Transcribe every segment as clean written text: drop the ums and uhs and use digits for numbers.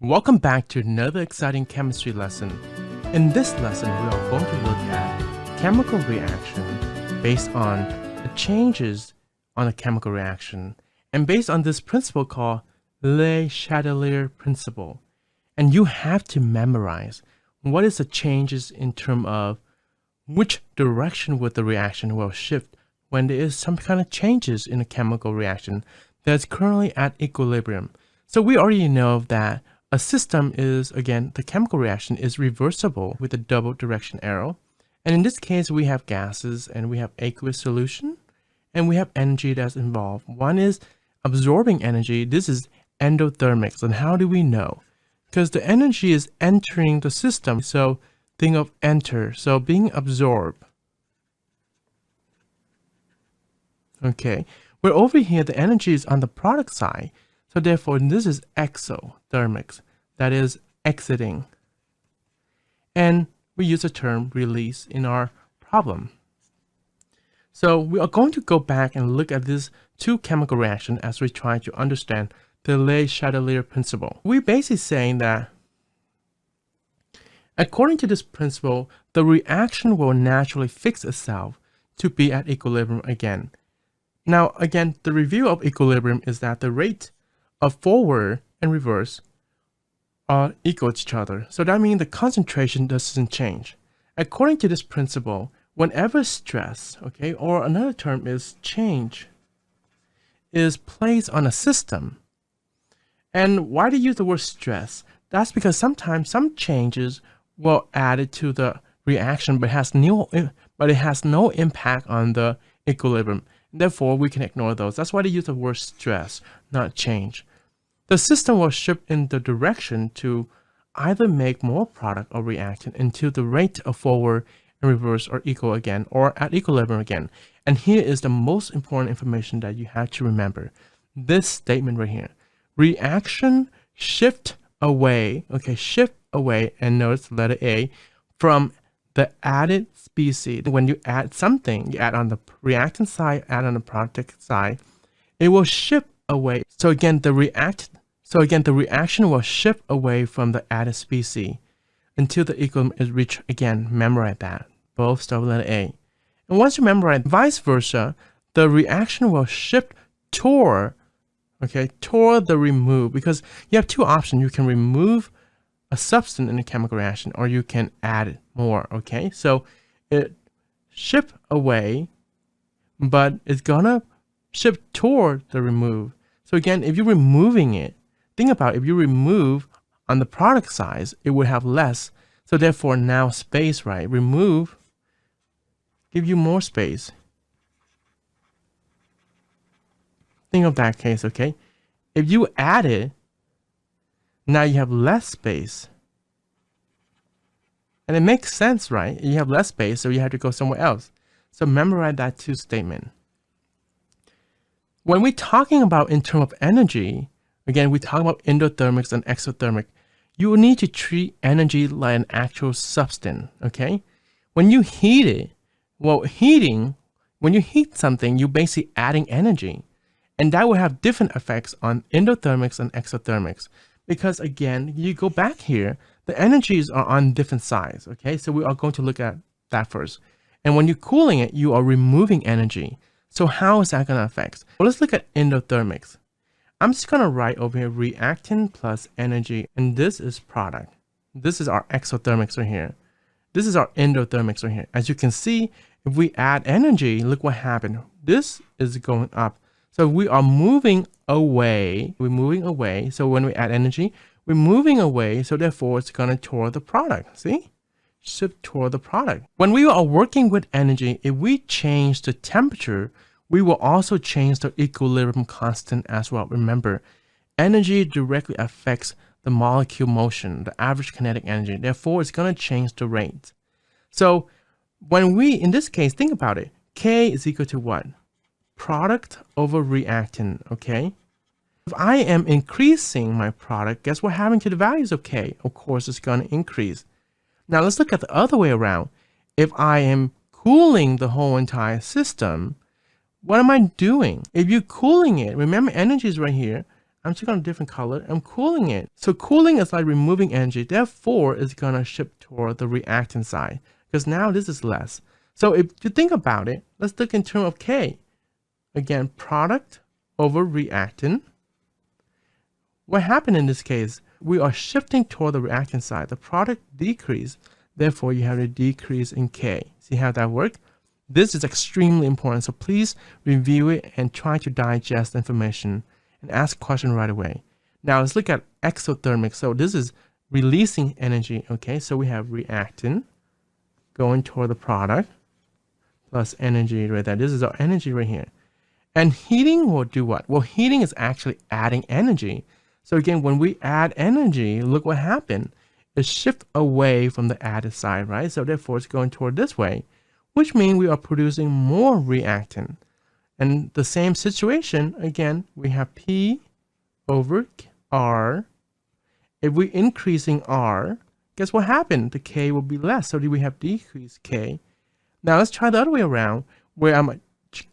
Welcome back to another exciting chemistry lesson. In this lesson, we are going to look at chemical reaction based on the changes on a chemical reaction and based on this principle called the Chatelier Principle. And you have to memorize what is the changes in terms of which direction would the reaction will shift when there is some kind of changes in a chemical reaction that's currently at equilibrium. So we already know that a system is, again, the chemical reaction is reversible with a double direction arrow. And in this case, we have gases and we have aqueous solution and we have energy that's involved. One is absorbing energy. This is endothermic. And how do we know? Because the energy is entering the system. So think of enter. So being absorbed. Okay. Where over here, the energy is on the product side. So therefore, this is exothermic, that is exiting. And we use the term release in our problem. So we are going to go back and look at these two chemical reactions as we try to understand the Le Chatelier principle. We're basically saying that according to this principle, the reaction will naturally fix itself to be at equilibrium again. Now, again, the review of equilibrium is that the rate of forward and reverse are equal to each other. So that means the concentration doesn't change. According to this principle, whenever stress, okay, or another term is change, is placed on a system. And why do you use the word stress? That's because sometimes some changes will add it to the reaction, but it has no impact on the equilibrium. Therefore, we can ignore those. That's why they use the word stress, not change. The system will shift in the direction to either make more product or reactant until the rate of forward and reverse are equal again or at equilibrium again. And here is the most important information that you have to remember. This statement right here. Reaction shift away, okay, shift away, and notice the letter A, from the added species. When you add something, you add on the reactant side, add on the product side, it will shift away. So again, the reaction will shift away from the added species until the equilibrium is reached. Again, memorize that. Both start with letter A. And once you memorize, vice versa, the reaction will shift toward the remove, because you have two options. You can remove a substance in a chemical reaction, or you can add more. Okay, so it shift away, but it's gonna shift toward the remove. So again, if you're removing it, think about it, if you remove on the product side, it would have less. So therefore now space, right? Remove, give you more space. Think of that case, okay? If you add it, now you have less space. And it makes sense, right? You have less space, so you have to go somewhere else. So memorize that two statement. When we're talking about in terms of energy, again, we talk about endothermic and exothermic. You will need to treat energy like an actual substance, okay? When you heat it, when you heat something, you're basically adding energy. And that will have different effects on endothermics and exothermics. Because again, you go back here, the energies are on different sides, okay? So we are going to look at that first. And when you're cooling it, you are removing energy. So how is that going to affect? Well, let's look at endothermics. I'm just going to write over here reactant plus energy, and this is product. This is our exothermics right here. This is our endothermics right here. As you can see, if we add energy, look what happened. This is going up. So we are moving away. We're moving away. So when we add energy, we're moving away. So therefore, it's going to toward the product. See? Shift toward the product. When we are working with energy, if we change the temperature, we will also change the equilibrium constant as well. Remember, energy directly affects the molecule motion, the average kinetic energy. Therefore, it's going to change the rate. So when we, in this case, think about it. K is equal to what? Product over reactant, okay? If I am increasing my product, guess what happened to the values of K? Of course, it's going to increase. Now, let's look at the other way around. If I am cooling the whole entire system, what am I doing? If you're cooling it, remember energy is right here. I'm just going to different color. I'm cooling it. So cooling is like removing energy. Therefore, it's going to shift toward the reactant side because now this is less. So if you think about it, let's look in terms of K. Again, product over reactant. What happened in this case? We are shifting toward the reactant side. The product decrease. Therefore, you have a decrease in K. See how that works? This is extremely important. So please review it and try to digest the information and ask questions right away. Now let's look at exothermic. So this is releasing energy. Okay, so we have reactant going toward the product plus energy right there. This is our energy right here. And heating will do what? Well, heating is actually adding energy. So again, when we add energy, look what happened. It shifts away from the added side, right? So therefore, it's going toward this way, which means we are producing more reactant. And the same situation, again, we have P over R. If we're increasing R, guess what happened? The K will be less. So we have decreased K. Now let's try the other way around, where I'm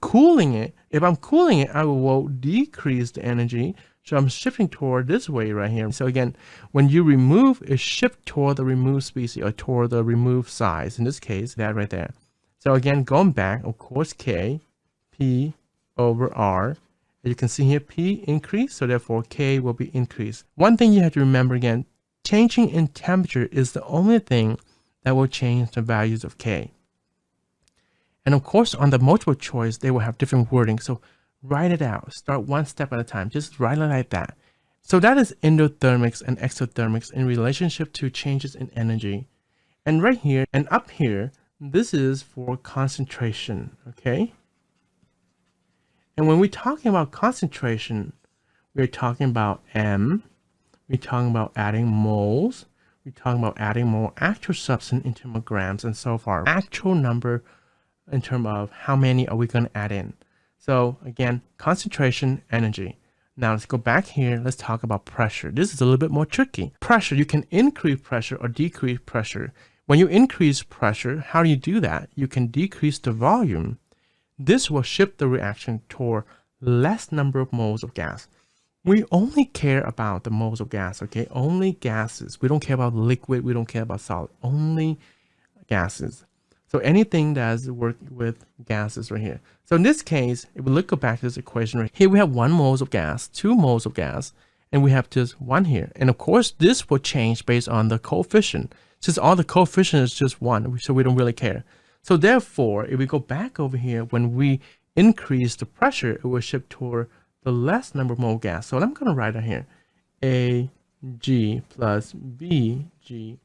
cooling it. If I'm cooling it, I will decrease the energy. So I'm shifting toward this way right here. So again, when you remove, it shifts toward the removed species or toward the removed size. In this case, that right there. So again, going back, of course, K, P over R. As you can see here, P increased, so therefore K will be increased. One thing you have to remember again, changing in temperature is the only thing that will change the values of K. And of course, on the multiple choice, they will have different wording. So write it out. Start one step at a time. Just write it like that. So that is endothermics and exothermics in relationship to changes in energy. And right here and up here, this is for concentration, okay? And when we're talking about concentration, we're talking about M. We're talking about adding moles. We're talking about adding more actual substance in terms of grams and so far. Actual number in terms of how many are we going to add in. So again, concentration, energy. Now let's go back here. Let's talk about pressure. This is a little bit more tricky. Pressure, you can increase pressure or decrease pressure. When you increase pressure, how do you do that? You can decrease the volume. This will shift the reaction toward less number of moles of gas. We only care about the moles of gas, okay? Only gases. We don't care about liquid. We don't care about solid. Only gases. So anything that's worked with gases right here. So in this case, if we go back to this equation right here, we have 1 moles of gas, 2 moles of gas, and we have just 1 here. And of course, this will change based on the coefficient. Since all the coefficient is just 1, so we don't really care. So therefore, if we go back over here, when we increase the pressure, it will shift toward the less number of mole gas. So I'm going to write it here. AG plus BG,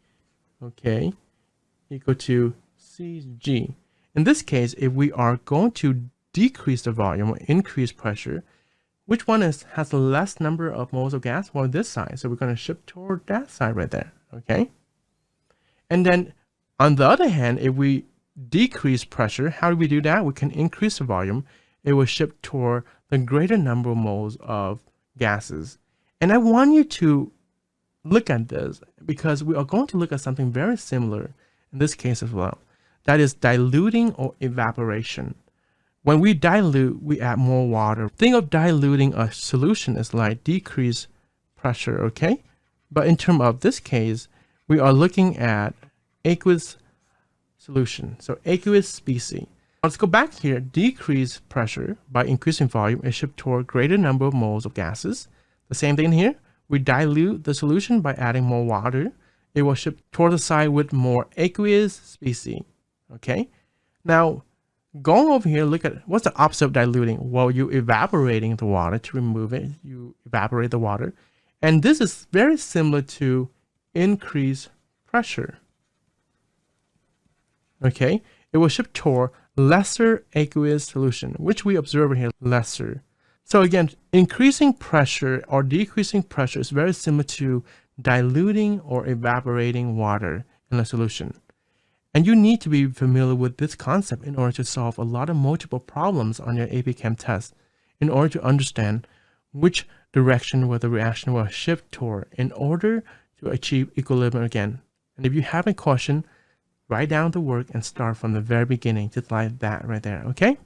okay, equal to CG. In this case, if we are going to decrease the volume or increase pressure, which one has the less number of moles of gas? Well, this side. So we're going to shift toward that side right there, okay? And then on the other hand, if we decrease pressure, how do we do that? We can increase the volume. It will shift toward the greater number of moles of gases. And I want you to look at this because we are going to look at something very similar in this case as well. That is diluting or evaporation. When we dilute, we add more water. Think of diluting a solution as like decrease pressure, okay? But in terms of this case, we are looking at aqueous solution. So aqueous species. Let's go back here. Decrease pressure by increasing volume is shift toward greater number of moles of gases. The same thing here. We dilute the solution by adding more water. It will shift toward the side with more aqueous species. Okay. Now, going over here, look at what's the opposite of diluting? Well, you're evaporating the water to remove it. You evaporate the water. And this is very similar to increase pressure. Okay. It will shift toward lesser aqueous solution, which we observe here, lesser. So again, increasing pressure or decreasing pressure is very similar to diluting or evaporating water in a solution. And you need to be familiar with this concept in order to solve a lot of multiple problems on your AP Chem test in order to understand which direction where the reaction will shift toward in order to achieve equilibrium again. And if you have a question, write down the work and start from the very beginning, just like that right there, okay?